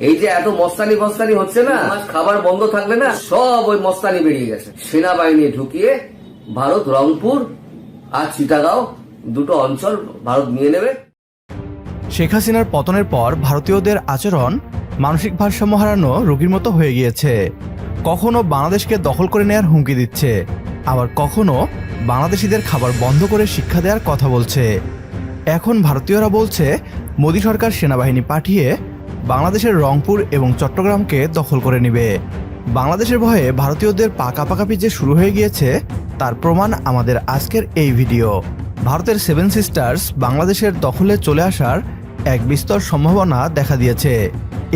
এই যে এত মস্তানি ফস্তানি হচ্ছে না, খাবার বন্ধ থাকলে না সব ওই মস্তানি বেরিয়ে গেছে। সেনাবাহিনী ঢুকিয়ে ভারত রংপুর আর চিটাগাঁও দুটো অঞ্চল ভারত নিয়ে নেবে। শেখ হাসিনার পতনের পর ভারতীয়দের আচরণ মানসিক ভারসাম্য হারানো রোগীর মতো হয়ে গিয়েছে। কখনো বাংলাদেশকে দখল করে নেয়ার হুমকি দিচ্ছে, আবার কখনো বাংলাদেশিদের খাবার বন্ধ করে শিক্ষা দেওয়ার কথা বলছে। এখন ভারতীয়রা বলছে মোদী সরকার সেনাবাহিনী পাঠিয়ে বাংলাদেশের রংপুর এবং চট্টগ্রামকে দখল করে নেবে। বাংলাদেশের ভয়ে ভারতীয়দের পাকাপাকাপি যে শুরু হয়ে গিয়েছে তার প্রমাণ আমাদের আজকের এই ভিডিও। ভারতের সেভেন সিস্টার্স বাংলাদেশের দখলে চলে আসার এক বিস্তর সম্ভাবনা দেখা দিয়েছে।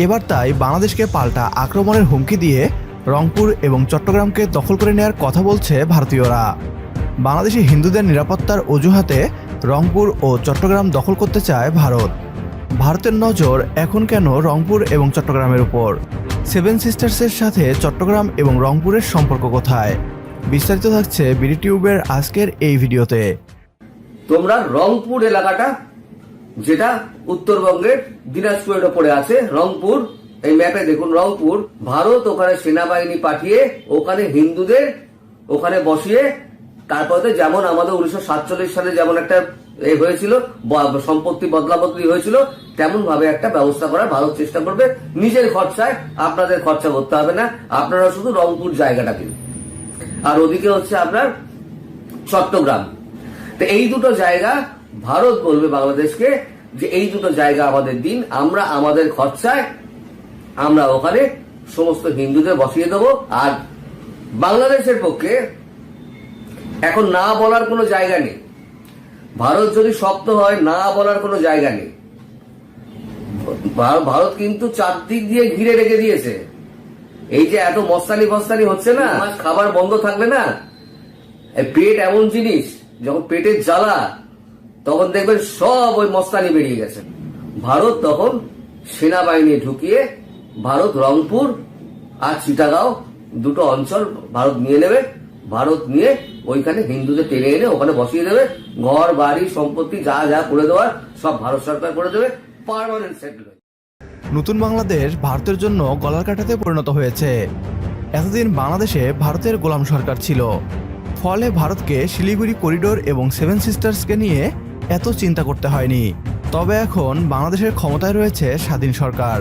এবার তাই বাংলাদেশকে পাল্টা আক্রমণের হুমকি দিয়ে রংপুর এবং চট্টগ্রামকে দখল করে নেওয়ার কথা বলছে ভারতীয়রা। বাংলাদেশি হিন্দুদের নিরাপত্তার অজুহাতে রংপুর ও চট্টগ্রাম দখল করতে চায় ভারত। ভারতের নজর এখন কেন রংপুর এবং চট্টগ্রামের উপর? সেভেন সিস্টার্সের সাথে চট্টগ্রাম এবং রংপুরের সম্পর্ক কোথায়? বিস্তারিত থাকছে বিডি টিউবের আজকের এই ভিডিওতে। তোমরা রংপুর এলাকাটা, যেটা উত্তরবঙ্গের দিনাজপুরের ওপরে আছে, রংপুর, এই ম্যাপে দেখুন রংপুর, ভারত ওখানে সেনাবাহিনী পাঠিয়ে ওখানে হিন্দুদের ওখানে বসিয়ে, তারপরে যেমন আমাদের 1947 সালে যেমন একটা হয়েছিল, সম্পত্তি বদলা বদলি হয়েছিল, তেমন ভাবে একটা ব্যবস্থা করার ভারত চেষ্টা করবে। নিজের খরচায়, আপনাদের খরচা করতে হবে না, আপনারা শুধু রংপুর জায়গাটা দিন। আর ওদিকে হচ্ছে আপনার চট্টগ্রাম। তো এই দুটো জায়গা ভারত বলবে বাংলাদেশকে যে এই দুটো জায়গা আমাদের দিন, আমরা আমাদের খরচায় আমরা ওখানে সমস্ত হিন্দুদের বসিয়ে দেবো। আর বাংলাদেশের পক্ষে এখন না বলার কোনো জায়গা নেই। ভারত যদি শক্ত হয়, না বলার কোনো জায়গা নেই। ভারত কিন্তু চারদিক দিয়ে ঘিরে রেখে দিয়েছে। এই যে এত মস্তানি ফস্তানি হচ্ছে না, খাবার বন্ধ থাকলে না, পেট এমন জিনিস, যখন পেটের জ্বালা তখন দেখবেন সব ওই মস্তানি বেরিয়ে গেছে। ভারত তখন সেনাবাহিনী ঢুকিয়ে ভারত রংপুর আর চিটাগাঁও দুটো অঞ্চল ভারত নিয়ে নেবে। ভারত নিয়ে ওইখানে হিন্দুদের টেনে এনে ওখানে বসিয়ে দেবে। ঘর বাড়ি সম্পত্তি যা যা করে দেওয়ার সব ভারত সরকার করে দেবে। Permanent settle. নতুন বাংলাদেশ ভারতের জন্য গলার কাটাতে পরিণত হয়েছে। এতদিন বাংলাদেশে ভারতের গোলাম সরকার ছিল, ফলে ভারতকে শিলিগুড়ি করিডোর এবং সেভেন সিস্টার্সকে নিয়ে এত চিন্তা করতে হয়নি। তবে এখন বাংলাদেশের ক্ষমতায় রয়েছে স্বাধীন সরকার,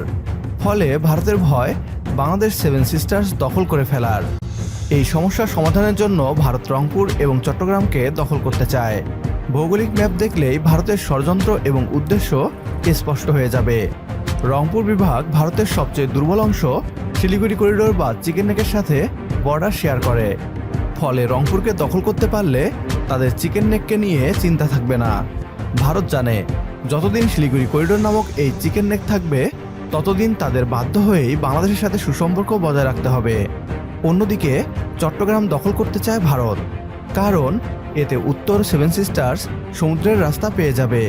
ফলে ভারতের ভয় বাংলাদেশ সেভেন সিস্টার্স দখল করে ফেলার। এই সমস্যার সমাধানের জন্য ভারত রংপুর এবং চট্টগ্রামকে দখল করতে চায়। ভৌগোলিক ম্যাপ দেখলেই ভারতের ষড়যন্ত্র এবং উদ্দেশ্য স্পষ্ট হয়ে যাবে। রংপুর বিভাগ ভারতের সবচেয়ে দুর্বল অংশ শিলিগুড়ি করিডোর বা চিকেন নেকের সাথে বর্ডার শেয়ার করে। ফলে রংপুরকে দখল করতে পারলে তাদের চিকেন নেককে নিয়ে চিন্তা থাকবে না। ভারত জানে যতদিন শিলিগুড়ি করিডোর নামক এই চিকেন নেক থাকবে ততদিন তাদের বাধ্য হয়েই বাংলাদেশের সাথে সুসম্পর্ক বজায় রাখতে হবে। অন্যদিকে চট্টগ্রাম দখল করতে চায় ভারত, কারণ এতে উত্তর সেভেন সিস্টার্স সমুদ্রের রাস্তা পেয়ে যাবে।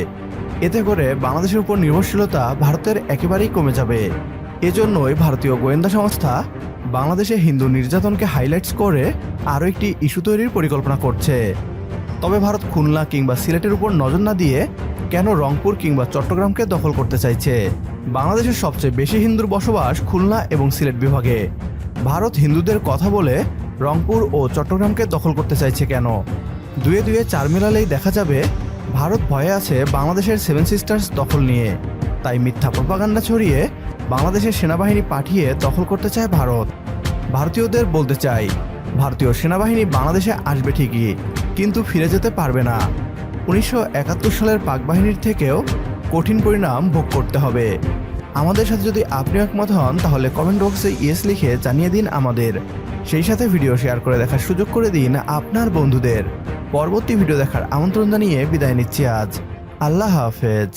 এতে করে বাংলাদেশের উপর নির্ভরশীলতা ভারতের একেবারেই কমে যাবে। এজন্যই ভারতীয় গোয়েন্দা সংস্থা বাংলাদেশে হিন্দু নির্যাতনকে হাইলাইটস করে আরও একটি ইস্যু তৈরির পরিকল্পনা করছে। তবে ভারত খুলনা কিংবা সিলেটের উপর নজর না দিয়ে কেন রংপুর কিংবা চট্টগ্রামকে দখল করতে চাইছে? বাংলাদেশের সবচেয়ে বেশি হিন্দুর বসবাস খুলনা এবং সিলেট বিভাগে। ভারত হিন্দুদের কথা বলে রংপুর ও চট্টগ্রামকে দখল করতে চাইছে কেন? দুয়ে দুয়ে চার মেলালেই দেখা যাবে ভারত ভয়ে আছে বাংলাদেশের সেভেন সিস্টার্স দখল নিয়ে। তাই মিথ্যা প্রপাগান্ডা ছড়িয়ে বাংলাদেশের সেনাবাহিনী পাঠিয়ে দখল করতে চায় ভারত। ভারতীয়দের বলতে চাই, ভারতীয় সেনাবাহিনী বাংলাদেশে আসবে ঠিকই, কিন্তু ফিরে যেতে পারবে না। 1971 সালের পাক বাহিনীর থেকেও কঠিন পরিণাম ভোগ করতে হবে। আমাদের সাথে যদি আপনি একমত হন তাহলে কমেন্ট বক্সে ইয়েস লিখে জানিয়ে দিন আমাদের। সেই সাথে ভিডিও শেয়ার করে দেখার সুযোগ করে দিন আপনার বন্ধুদের। পরবর্তী ভিডিও দেখার আমন্ত্রণ জানিয়ে বিদায় নিচ্ছি আজ। আল্লাহ হাফেজ।